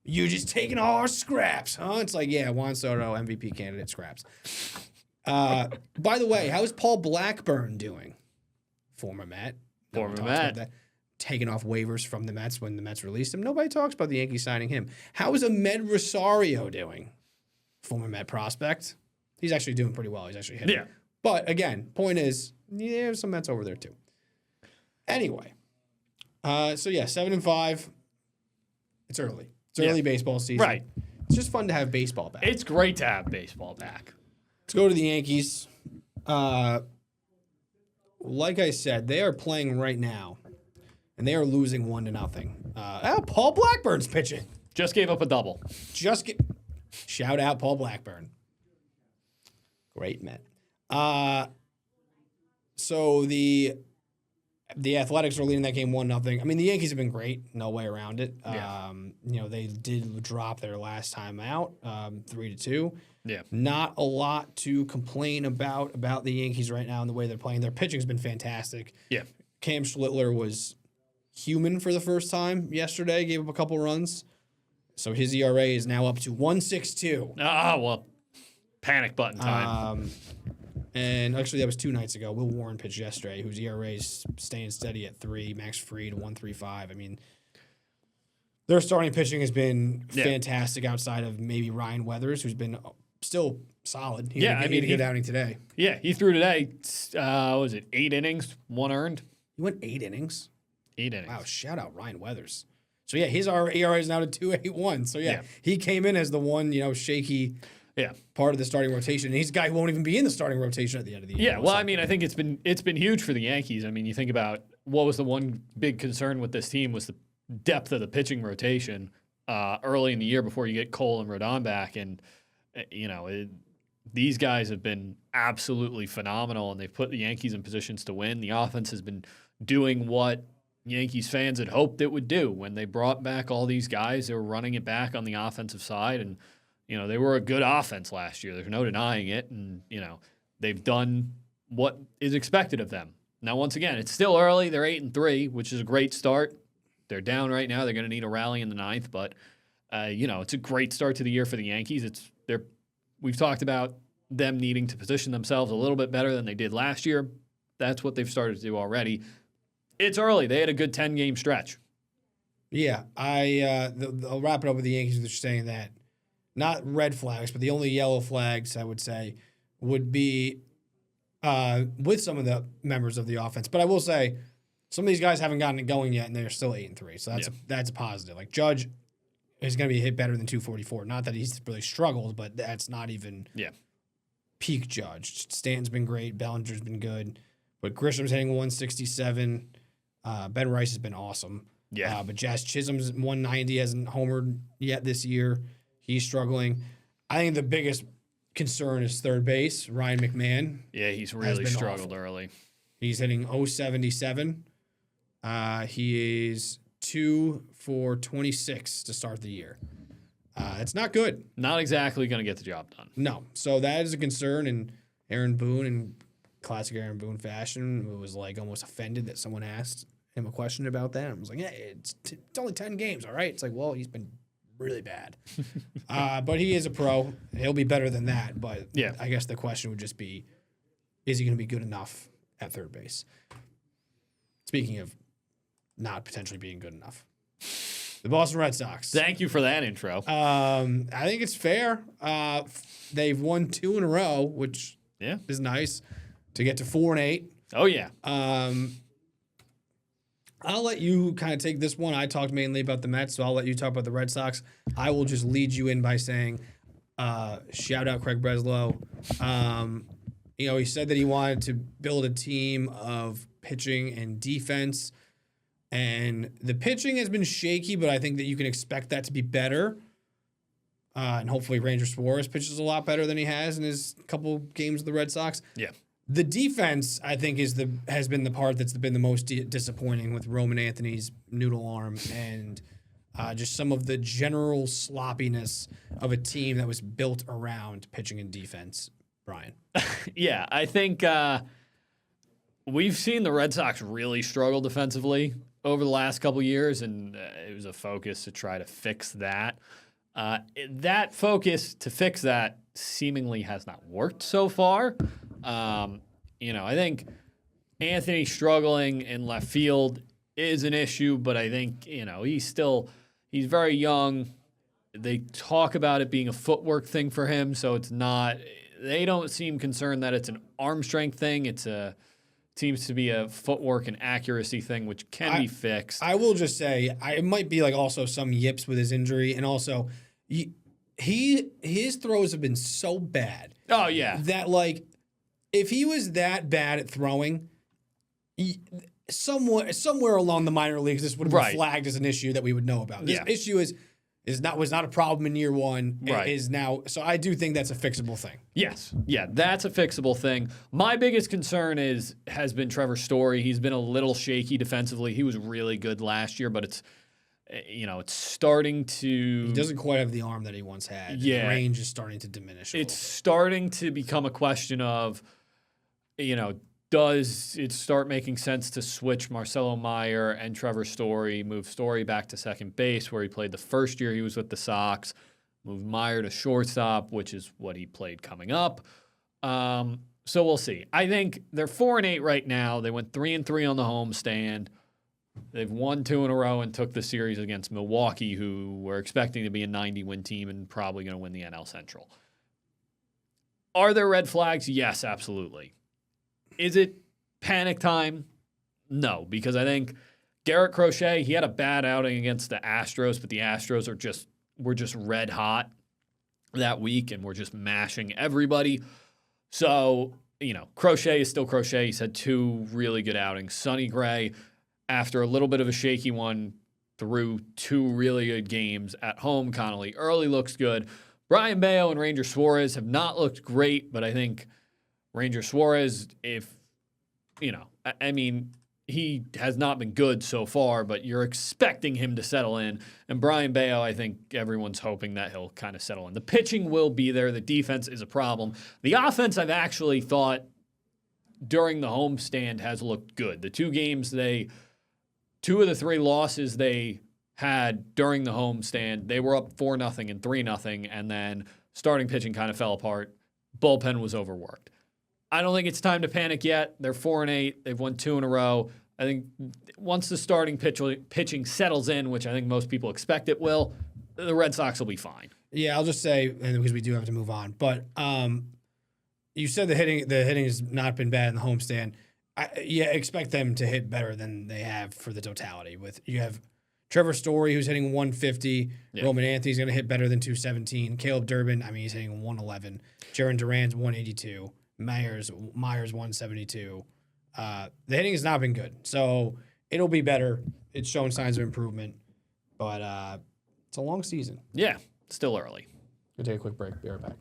you just taking all our scraps, huh? It's like, yeah, Juan Soto, MVP candidate, scraps. By the way, how is Paul Blackburn doing? Former Met. Former Met. Taking off waivers from the Mets when the Mets released him. Nobody talks about the Yankees signing him. How is Ahmed Rosario doing? Former Met prospect. He's actually doing pretty well. He's actually hitting. Yeah. But again, point is, yeah, there's some Mets over there too. Anyway, so yeah, 7-5. It's early. It's early baseball season. Right. It's just fun to have baseball back. It's great to have baseball back. Let's go to the Yankees. Like I said, they are playing right now, and they are losing 1-0. Paul Blackburn's pitching. Just gave up a double. Shout out Paul Blackburn. Great Met. So the Athletics are leading that game 1-0. I mean, the Yankees have been great. No way around it. Yeah. You know, they did drop their last time out, 3-2. Yeah. Not a lot to complain about the Yankees right now and the way they're playing. Their pitching's been fantastic. Yeah. Cam Schlittler was human for the first time yesterday, gave up a couple runs. So his ERA is now up to 1.62. Well, panic button time. And actually, that was 2 nights ago. Will Warren pitched yesterday, whose ERA is staying steady at 3. Max Fried 1.35. I mean, their starting pitching has been fantastic outside of maybe Ryan Weathers, who's been still solid. He had a good outing today. Yeah, he threw today. Was it 8 innings, 1 earned? He went 8 innings. 8 innings. Wow! Shout out Ryan Weathers. So yeah, his ERA is now to 2.81. So yeah, he came in as the one shaky. Yeah, part of the starting rotation. And he's a guy who won't even be in the starting rotation at the end of the year. Yeah, well, I mean, I think it's been huge for the Yankees. I mean, you think about what was the one big concern with this team was the depth of the pitching rotation early in the year before you get Cole and Rodon back, and these guys have been absolutely phenomenal, and they've put the Yankees in positions to win. The offense has been doing what Yankees fans had hoped it would do when they brought back all these guys. They were running it back on the offensive side, and they were a good offense last year. There's no denying it. And, they've done what is expected of them. Now, once again, it's still early. They're 8-3, which is a great start. They're down right now. They're going to need a rally in the 9th. But, it's a great start to the year for the Yankees. We've talked about them needing to position themselves a little bit better than they did last year. That's what they've started to do already. It's early. They had a good 10-game stretch. Yeah. I'll wrap it up with the Yankees with saying that. Not red flags, but the only yellow flags, I would say, would be with some of the members of the offense. But I will say, some of these guys haven't gotten it going yet, and they're still 8-3. So that's a positive. Like, Judge is going to be hit better than 244. Not that he's really struggled, but that's not even peak Judge. Stanton's been great. Bellinger's been good. But Grisham's hitting 167. Ben Rice has been awesome. Yeah. But Jazz Chisholm's 190, hasn't homered yet this year. He's struggling. I think the biggest concern is third base, Ryan McMahon. Yeah, he's really struggled early. He's hitting 077. He is 2 for 26 to start the year. It's not good. Not exactly going to get the job done. No. So that is a concern. And Aaron Boone, in classic Aaron Boone fashion, was like almost offended that someone asked him a question about that. I was like, yeah, it's only 10 games, all right? It's like, well, he's been really bad. But he is a pro. He'll be better than that. But I guess the question would just be, is he going to be good enough at third base? Speaking of not potentially being good enough. The Boston Red Sox. Thank you for that intro. I think it's fair. They've won 2 in a row, which is nice, to get to 4-8. Oh, yeah. I'll let you kind of take this one. I talked mainly about the Mets, so I'll let you talk about the Red Sox. I will just lead you in by saying, shout out Craig Breslow. He said that he wanted to build a team of pitching and defense, and the pitching has been shaky, but I think that you can expect that to be better. And hopefully Ranger Suarez pitches a lot better than he has in his couple games with the Red Sox. Yeah. The defense, I think, has been the part that's been the most disappointing with Roman Anthony's noodle arm and just some of the general sloppiness of a team that was built around pitching and defense. Brian. Yeah, I think we've seen the Red Sox really struggle defensively over the last couple years, and it was a focus to try to fix that. That focus to fix that seemingly has not worked so far. I think Anthony struggling in left field is an issue, but I think, he's very young. They talk about it being a footwork thing for him, so they don't seem concerned that it's an arm strength thing. Seems to be a footwork and accuracy thing, which can be fixed. I will just say, it might be like also some yips with his injury, and also his throws have been so bad. Oh yeah, that like if he was that bad at throwing, somewhere along the minor leagues, this would have been flagged as an issue that we would know about. This issue was not a problem in year one. Right. Is now. So I do think that's a fixable thing. Yes. Yeah, that's a fixable thing. My biggest concern has been Trevor Story. He's been a little shaky defensively. He was really good last year, but it's starting to... He doesn't quite have the arm that he once had. Yeah. The range is starting to diminish. It's starting to become a question of, does it start making sense to switch Marcelo Meyer and Trevor Story, move Story back to second base where he played the first year he was with the Sox, move Meyer to shortstop, which is what he played coming up. So we'll see. I think they're 4-8 right now. They went 3-3 on the homestand. They've won 2 in a row and took the series against Milwaukee, who were expecting to be a 90-win team and probably going to win the NL Central. Are there red flags? Yes, absolutely. Is it panic time? No, because I think Garrett Crochet, he had a bad outing against the Astros, but the Astros were just red hot that week and were just mashing everybody. So, Crochet is still Crochet. He's had 2 really good outings. Sonny Gray, after a little bit of a shaky one, threw 2 really good games at home. Connolly early looks good. Brian Bayo and Ranger Suarez have not looked great, but I think Ranger Suarez, he has not been good so far, but you're expecting him to settle in. And Brian Bayo, I think everyone's hoping that he'll kind of settle in. The pitching will be there. The defense is a problem. The offense, I've actually thought during the homestand has looked good. The 2 games 2 of the 3 losses they had during the homestand, they were up 4-0 and 3-0, and then starting pitching kind of fell apart. Bullpen was overworked. I don't think it's time to panic yet. They're 4-8. They've won 2 in a row. I think once the starting pitching settles in, which I think most people expect it will, the Red Sox will be fine. Yeah, I'll just say, and because we do have to move on, but you said the hitting has not been bad in the homestand. Expect them to hit better than they have for the totality. You have Trevor Story, who's hitting 150. Yeah. Roman Anthony's going to hit better than 217. Caleb Durbin, he's hitting 111. Jaron Duran's 182. Myers 172. The hitting has not been good, so it'll be better. It's showing signs of improvement, but it's a long season. Yeah, still early. We'll take a quick break. Be right back.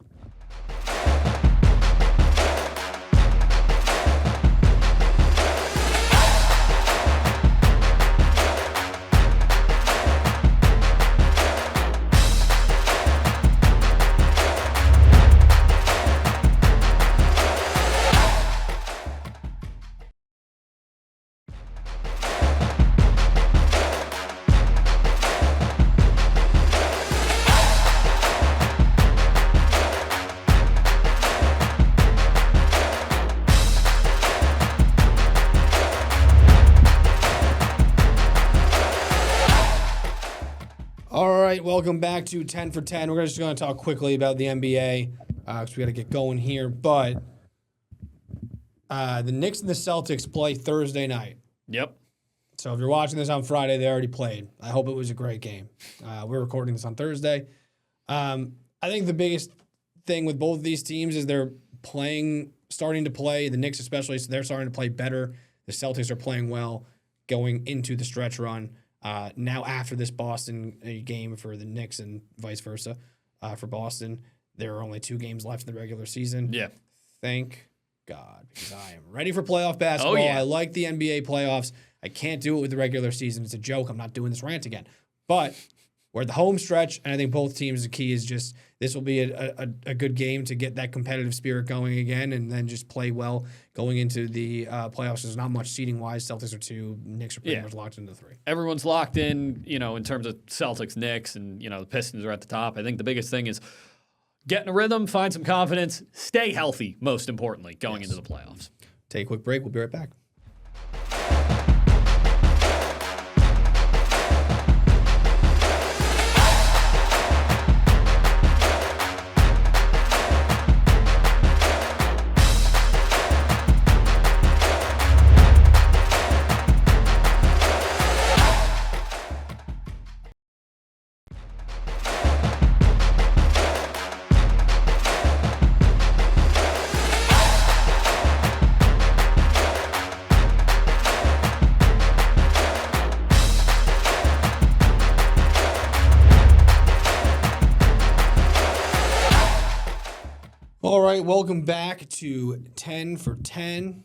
Welcome back to 10 for 10. We're just going to talk quickly about the NBA because we got to get going here. But the Knicks and the Celtics play Thursday night. Yep. So if you're watching this on Friday, they already played. I hope it was a great game. We're recording this on Thursday. I think the biggest thing with both of these teams is they're starting to play. The Knicks especially, so they're starting to play better. The Celtics are playing well going into the stretch run. Now after this Boston game for the Knicks and vice versa for Boston, there are only 2 games left in the regular season. Yeah. Thank God, because I am ready for playoff basketball. Oh, yeah. I like the NBA playoffs. I can't do it with the regular season. It's a joke. I'm not doing this rant again. But we're at the home stretch, and I think both teams, the key is just this will be a good game to get that competitive spirit going again and then just play well going into the playoffs. There's not much seeding-wise. Celtics are 2. Knicks are pretty much locked into 3. Everyone's locked in, in terms of Celtics, Knicks, and, the Pistons are at the top. I think the biggest thing is get in a rhythm, find some confidence, stay healthy, most importantly, going into the playoffs. Take a quick break. We'll be right back. All right, welcome back to 10 for 10.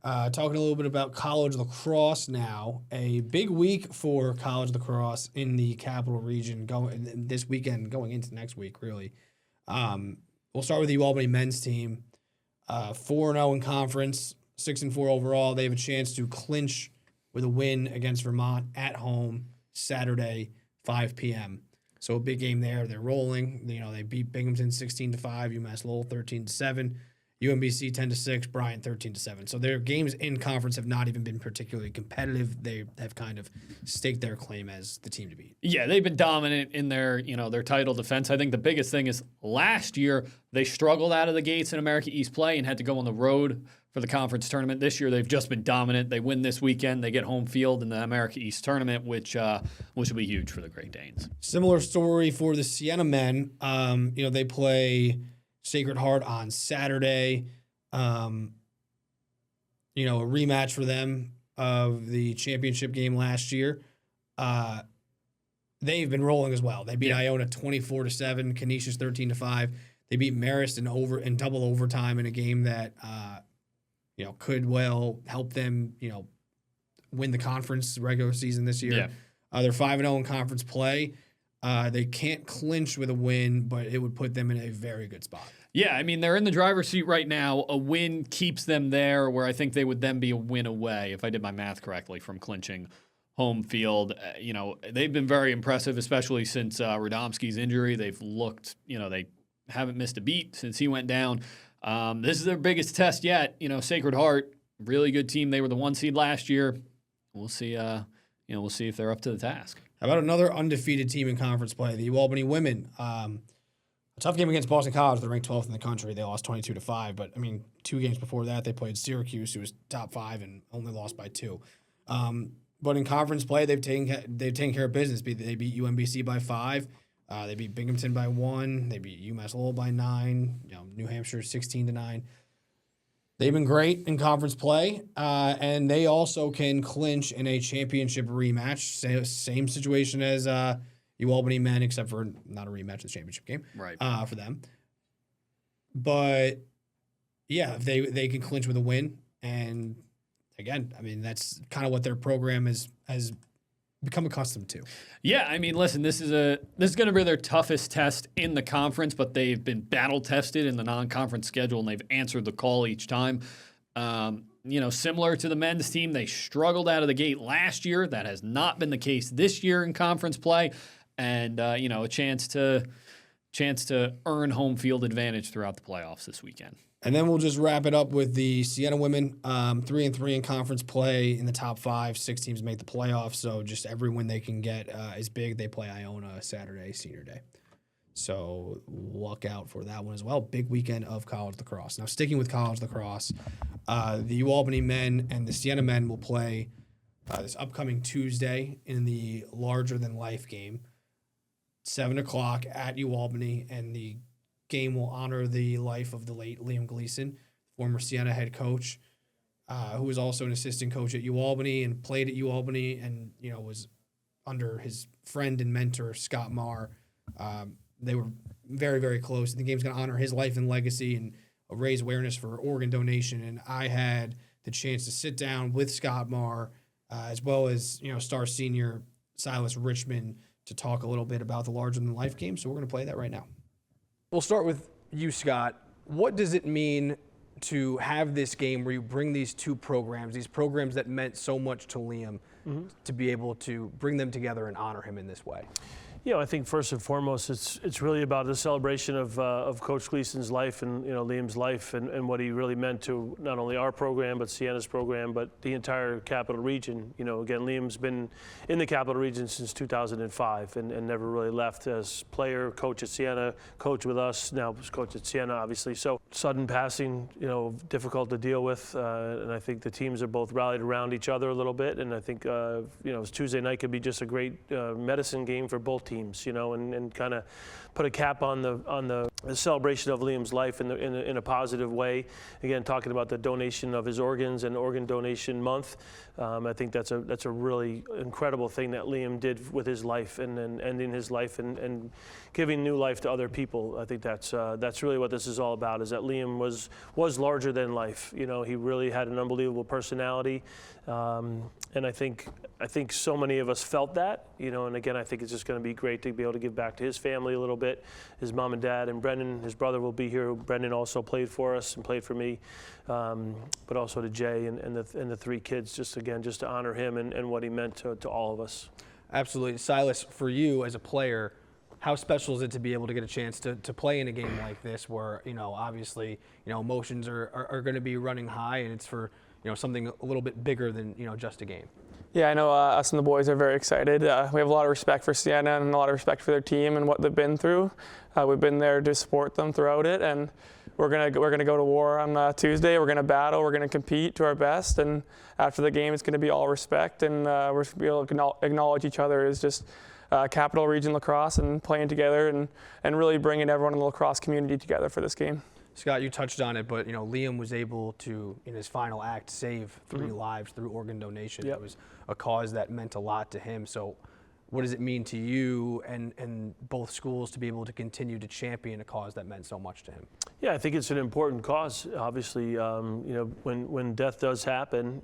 Talking a little bit about college lacrosse now. A big week for college lacrosse in the Capital Region going this weekend, going into next week, really. We'll start with the UAlbany men's team. 4-0 in conference, 6-4 overall. They have a chance to clinch with a win against Vermont at home Saturday, 5 p.m. So a big game there. They're rolling. They beat Binghamton 16-5, UMass Lowell 13-7, UMBC 10-6, Bryant 13-7. So their games in conference have not even been particularly competitive. They have kind of staked their claim as the team to beat. Yeah, they've been dominant in their title defense. I think the biggest thing is last year they struggled out of the gates in America East play and had to go on the road for the conference tournament. This year they've just been dominant. They win this weekend. They get home field in the America East tournament, which will be huge for the Great Danes. Similar story for the Siena men. They play Sacred Heart on Saturday. A rematch for them of the championship game last year. They've been rolling as well. They beat Iona 24-7, Canisius 13-5. They beat Marist in double overtime in a game that could well help them, win the conference regular season this year. Yeah. They're 5-0 in conference play. They can't clinch with a win, but it would put them in a very good spot. Yeah, I mean, they're in the driver's seat right now. A win keeps them there, where I think they would then be a win away, if I did my math correctly, from clinching home field. They've been very impressive, especially since Radomski's injury. They've looked, they haven't missed a beat since he went down. This is their biggest test yet. Sacred Heart, really good team. They were the 1 seed last year. We'll see. We'll see if they're up to the task. How about another undefeated team in conference play? The UAlbany women. A tough game against Boston College. They're ranked 12th in the country. They lost 22-5. But 2 games before that, they played Syracuse, who was top 5 and only lost by 2. But in conference play, they've taken care of business. They beat UMBC by 5. They beat Binghamton by 1. They beat UMass Lowell by 9. New Hampshire 16-9. They've been great in conference play, and they also can clinch in a championship rematch. Same situation as UAlbany men, except for not a rematch of the championship game, right? For them. But yeah, they can clinch with a win, and again, that's kind of what their program has become accustomed to. Yeah, listen, this is going to be their toughest test in the conference, but they've been battle tested in the non-conference schedule, and they've answered the call each time. Similar to the men's team, they struggled out of the gate last year. That has not been the case this year in conference play, and a chance to earn home field advantage throughout the playoffs this weekend. And then we'll just wrap it up with the Siena women, 3-3 in conference play in the top 5. 6 teams make the playoffs, so just every win they can get is big. They play Iona Saturday, senior day. So look out for that one as well. Big weekend of college lacrosse. Now, sticking with college lacrosse, the UAlbany men and the Siena men will play this upcoming Tuesday in the larger-than-life game, 7 o'clock at UAlbany, and the game will honor the life of the late Liam Gleason, former Siena head coach, who was also an assistant coach at UAlbany and played at UAlbany and, was under his friend and mentor, Scott Marr. They were very, very close. The game's going to honor his life and legacy and raise awareness for organ donation, and I had the chance to sit down with Scott Marr, as well as star senior Silas Richmond, to talk a little bit about the Larger Than Life game. So we're going to play that right now. We'll start with you, Scott. What does it mean to have this game where you bring these two programs, these programs that meant so much to Liam, to be able to bring them together and honor him in this way? I think first and foremost, it's really about the celebration of Coach Gleason's life and Liam's life and what he really meant to not only our program but Siena's program, but the entire Capital Region. Again, Liam's been in the Capital Region since 2005 and never really left as player, coach at Siena, coach with us, now coach at Siena, obviously. So sudden passing, difficult to deal with, and I think the teams are both rallied around each other a little bit. And I think Tuesday night could be just a great medicine game for both teams. And kind of put a cap on the celebration of Liam's life in a positive way. Again, talking about the donation of his organs and Organ Donation Month. I think that's a really incredible thing that Liam did with his life and ending his life and giving new life to other people. I think that's really what this is all about. Is that Liam was larger than life. He really had an unbelievable personality, and I think so many of us felt that. And again, I think it's just going to be great to be able to give back to his family a little bit. His mom and dad and Brendan, his brother, will be here. Brendan also played for us and played for me, but also to Jay and the three kids. Just to honor him and what he meant to all of us. Absolutely, Silas. For you as a player, how special is it to be able to get a chance to play in a game like this, where obviously emotions are going to be running high, and it's for something a little bit bigger than just a game? Yeah, I know us and the boys are very excited. We have a lot of respect for Siena and a lot of respect for their team and what they've been through. We've been there to support them throughout it, and we're gonna go to war on Tuesday. We're gonna battle. We're gonna compete to our best, and after the game, it's gonna be all respect, and we're gonna be able to acknowledge each other as just Capital Region lacrosse and playing together and really bringing everyone in the lacrosse community together for this game. Scott, you touched on it, but Liam was able to, in his final act, save 3 lives through organ donation. Yep. It was a cause that meant a lot to him. So what does it mean to you and both schools to be able to continue to champion a cause that meant so much to him? Yeah, I think it's an important cause. Obviously, when death does happen,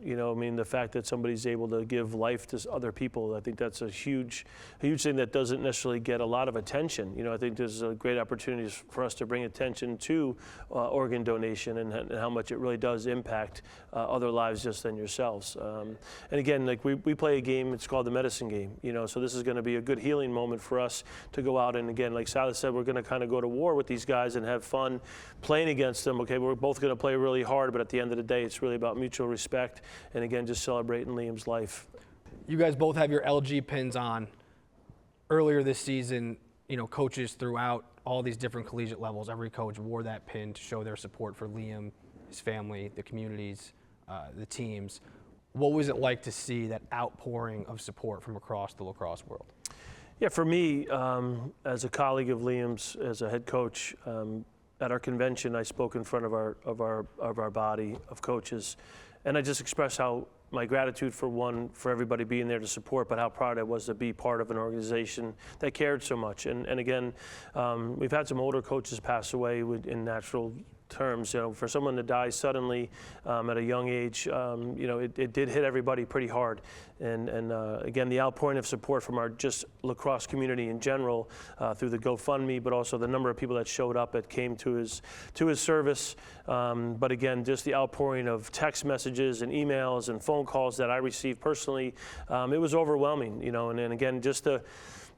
the fact that somebody's able to give life to other people, I think that's a huge thing that doesn't necessarily get a lot of attention. I think there's a great opportunity for us to bring attention to organ donation and how much it really does impact other lives just than yourselves. And again, like we play a game, it's called the medicine game. So this is going to be a good healing moment for us to go out and, again, like Silas said, we're going to kind of go to war with these guys and have fun playing against them. Okay, we're both going to play really hard, but at the end of the day, it's really about mutual respect and, again, just celebrating Liam's life. You guys both have your LG pins on. Earlier this season, coaches throughout all these different collegiate levels, every coach wore that pin to show their support for Liam, his family, the communities, the teams. What was it like to see that outpouring of support from across the lacrosse world? Yeah, for me, as a colleague of Liam's, as a head coach, at our convention, I spoke in front of our body of coaches, and I just expressed how my gratitude for everybody being there to support, but how proud I was to be part of an organization that cared so much. And again, we've had some older coaches pass away in natural terms. For someone to die suddenly at a young age, it did hit everybody pretty hard. And again, the outpouring of support from our just lacrosse community in general through the GoFundMe, but also the number of people that showed up that came to his service. But again, just the outpouring of text messages and emails and phone calls that I received personally, it was overwhelming. And again, just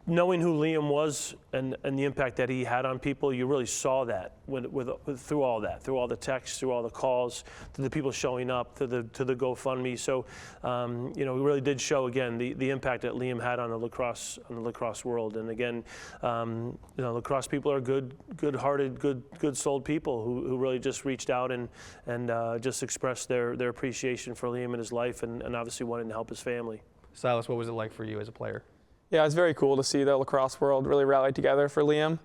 knowing who Liam was and the impact that he had on people, you really saw that through all the texts, through all the calls, to the people showing up, to the GoFundMe. So, it really did show again the impact that Liam had on the lacrosse world. And again, lacrosse people are good-hearted, good-souled people who really just reached out and just expressed their appreciation for Liam and his life, and obviously wanted to help his family. Silas, what was it like for you as a player? Yeah, it's very cool to see the lacrosse world really rally together for Liam.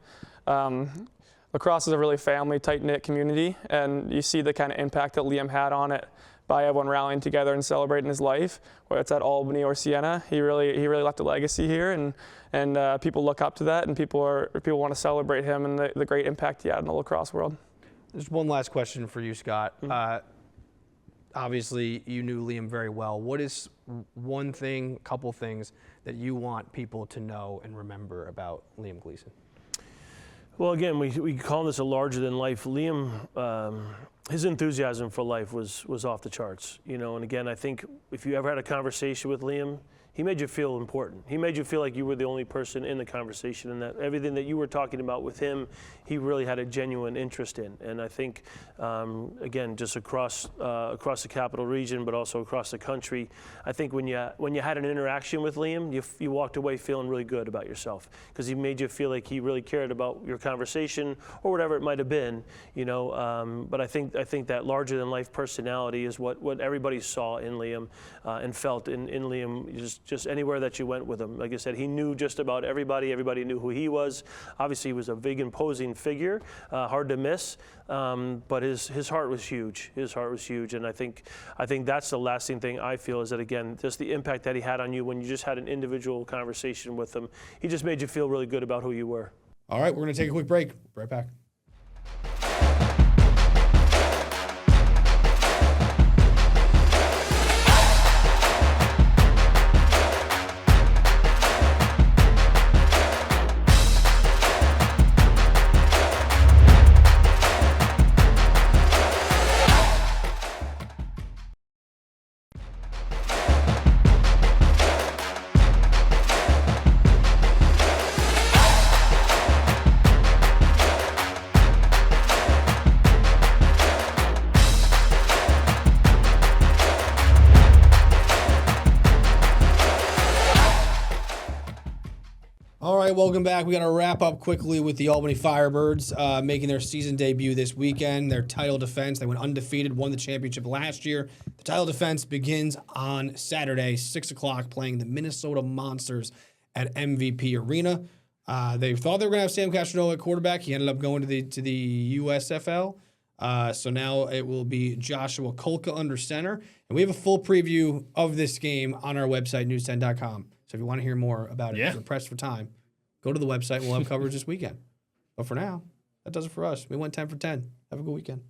Lacrosse is a really family, tight-knit community, and you see the kind of impact that Liam had on it by everyone rallying together and celebrating his life, whether it's at Albany or Siena. He really left a legacy here, and people look up to that, and people want to celebrate him and the great impact he had in the lacrosse world. Just one last question for you, Scott. Obviously, you knew Liam very well. What is one thing, couple things that you want people to know and remember about Liam Gleason? Well, again, we call this a larger-than-life. Liam, his enthusiasm for life was off the charts, you know. And again, I think if you ever had a conversation with Liam, he made you feel important. He made you feel like you were the only person in the conversation, and that everything that you were talking about with him, he really had a genuine interest in. And I think, again, just across the capital region, but also across the country, I think when you had an interaction with Liam, you walked away feeling really good about yourself, because he made you feel like he really cared about your conversation or whatever it might have been, you know. But I think that larger-than-life personality is what everybody saw in Liam and felt in Liam. Just anywhere that you went with him. Like I said, he knew just about everybody. Everybody knew who he was. Obviously, he was a big, imposing figure, hard to miss. But his heart was huge. His heart was huge, and I think that's the lasting thing I feel is that, again, just the impact that he had on you when you just had an individual conversation with him. He just made you feel really good about who you were. All right, we're going to take a quick break. Right back. All right, welcome back. We got to wrap up quickly with the Albany Firebirds making their season debut this weekend. Their title defense, they went undefeated, won the championship last year. The title defense begins on Saturday, 6 o'clock, playing the Minnesota Monsters at MVP Arena. They thought they were going to have Sam Castronova at quarterback. He ended up going to the USFL. So now it will be Joshua Kolka under center. And we have a full preview of this game on our website, news10.com. So if you want to hear more about it, if you're pressed for time, go to the website. We'll have coverage this weekend. But for now, that does it for us. We went 10 for 10. Have a good weekend.